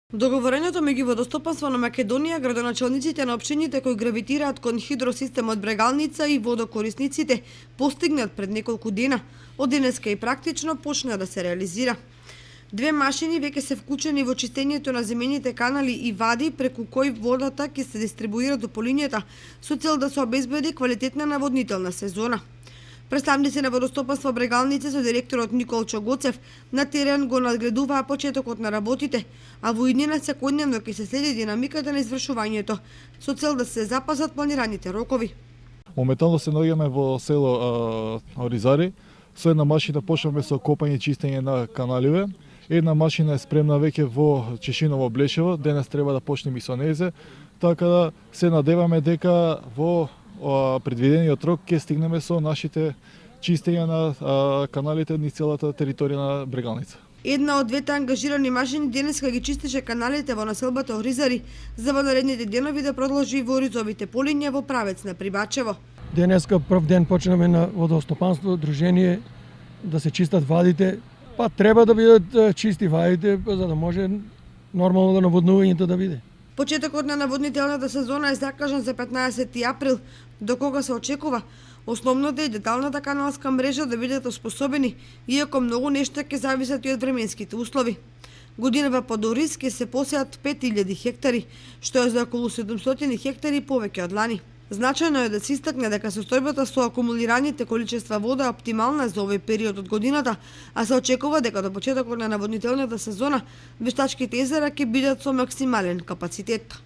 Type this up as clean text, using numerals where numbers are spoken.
Договорењето меѓу Водостопанство на Македонија, градоначалниците на општините кои гравитираат кон хидросистемот Брегалница и водокорисниците постигнат пред неколку дена, од денеска и практично почна да се реализира. Две машини веќе се вклучени во чистењето на земените канали и вади преку кои водата ќе се дистрибуира до полињата со цел да се обезбеди квалитетна наводнителна сезона. Представници на Водостопанство Брегалница со директорот Никол Чогоцев на терен го надгледуваа почетокот на работите, а во иднина секојдневно ќе се следи динамиката на извршувањето со цел да се запазат планираните рокови. Моментално се наоѓаме во село Оризари. Со една машина почнавме со копање и чистење на каналиве. Една машина е спремна веќе во Чешиново Блешево, денес треба да почнеме и со незе, така да се надеваме дека во предвидениот рок ќе стигнеме со нашите чистења на каналите низ целата територија на Брегалница. Една од двете ангажирани машини денеска ги чистеше каналите во населбата Оризари за во наредните денови да продолжи во Оризовите полиња во правец на Прибачево. Денеска прв ден почнеме на водостопанство дружение да се чистат вадите, па треба да бидат чисти вадите за да може нормално да наводнувањето да биде. Почетокот на наводнителната сезона е закажан за 15 април, до кога се очекува основната и деталната каналска мрежа да бидат оспособени, иако многу нешта ќе зависат и од временските услови. Годинава под Ориз ќе се посеат 5000 хектари, што е за околу 700 хектари повеќе од лани. Значајно е да се истакне дека состојбата со акумулираните количества вода е оптимална за овој период од годината, а се очекува дека до почетокот на наводнителната сезона вештачките езера ќе бидат со максимален капацитет.